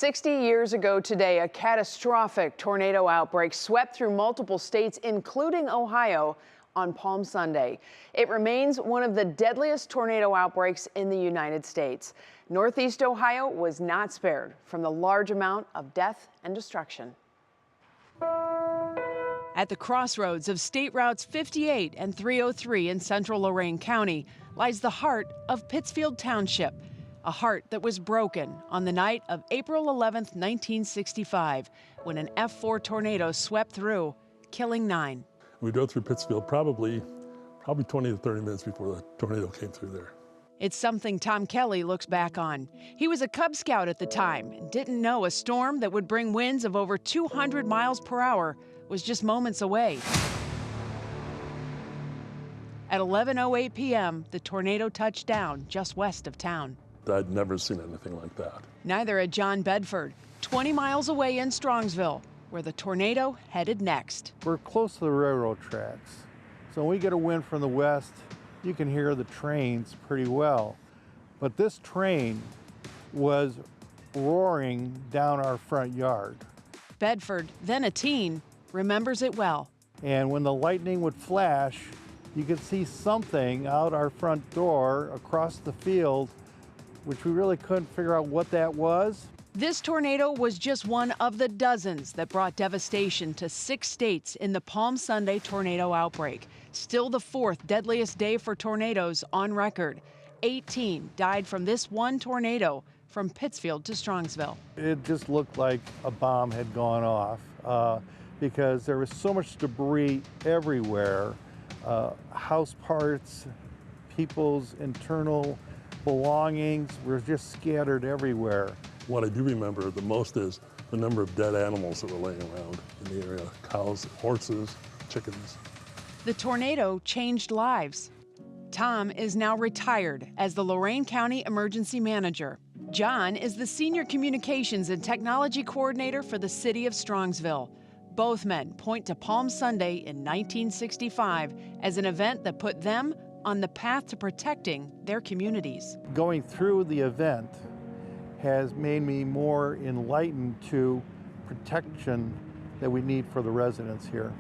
60 years ago today, a catastrophic tornado outbreak swept through multiple states, including Ohio, on Palm Sunday. It remains one of the deadliest tornado outbreaks in the United States. Northeast Ohio was not spared from the large amount of death and destruction. At the crossroads of State Routes 58 and 303 in central Lorain County lies the heart of Pittsfield Township, a heart that was broken on the night of April 11, 1965, when an F4 tornado swept through, killing 9. We drove through Pittsfield probably 20 to 30 minutes before the tornado came through there. It's something Tom Kelley looks back on. He was a Cub Scout at the time and didn't know a storm that would bring winds of over 200 miles per hour was just moments away. At 11:08 p.m., the tornado touched down just west of town. I'd never seen anything like that. Neither had John Bedford, 20 miles away in Strongsville, where the tornado headed next. We're close to the railroad tracks, so when we get a wind from the west, you can hear the trains pretty well. But this train was roaring down our front yard. Bedford, then a teen, remembers it well. And when the lightning would flash, you could see something out our front door across the field, which we really couldn't figure out what that was. This tornado was just one of the dozens that brought devastation to 6 states in the Palm Sunday tornado outbreak. Still the 4th deadliest day for tornadoes on record. 18 died from this one tornado from Pittsfield to Strongsville. It just looked like a bomb had gone off because there was so much debris everywhere. House parts, people's internal belongings were just scattered everywhere. What I do remember the most is the number of dead animals that were laying around in the area. Cows, horses, chickens. The tornado changed lives. Tom is now retired as the Lorain County Emergency Manager. John is the Senior Communications and Technology Coordinator for the city of Strongsville. Both men point to Palm Sunday in 1965 as an event that put them on the path to protecting their communities. Going through the event has made me more enlightened to protection that we need for the residents here.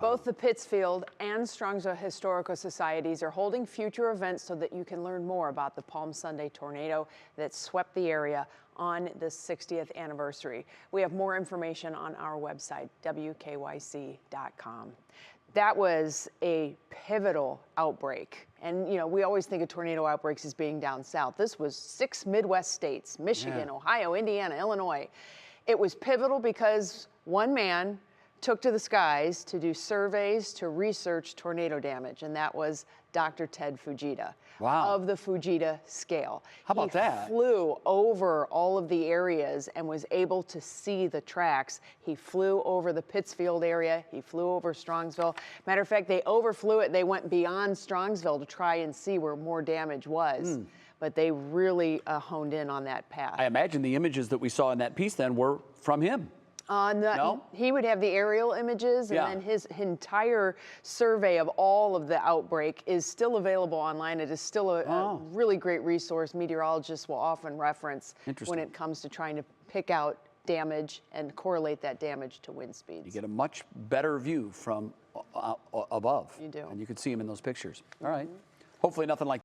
Both the Pittsfield and Strongsville Historical Societies are holding future events so that you can learn more about the Palm Sunday tornado that swept the area on the 60th anniversary. We have more information on our website, WKYC.com. That was a pivotal outbreak. And, you know, we always think of tornado outbreaks as being down south. This was 6 Midwest states, Michigan, Ohio, Indiana, Illinois. It was pivotal because one man took to the skies to do surveys to research tornado damage, and that was Dr. Ted Fujita. Wow. Of the Fujita scale. How about that? He flew over all of the areas and was able to see the tracks. He flew over the Pittsfield area. He flew over Strongsville. Matter of fact, they overflew it. They went beyond Strongsville to try and see where more damage was. But they really honed in on that path. I imagine the images that we saw in that piece then were from him. No? He would have the aerial images, and then his entire survey of all of the outbreak is still available online. It is still a really great resource meteorologists will often reference when it comes to trying to pick out damage and correlate that damage to wind speeds. You get a much better view from above. You do. And you can see him in those pictures. All right. Hopefully nothing like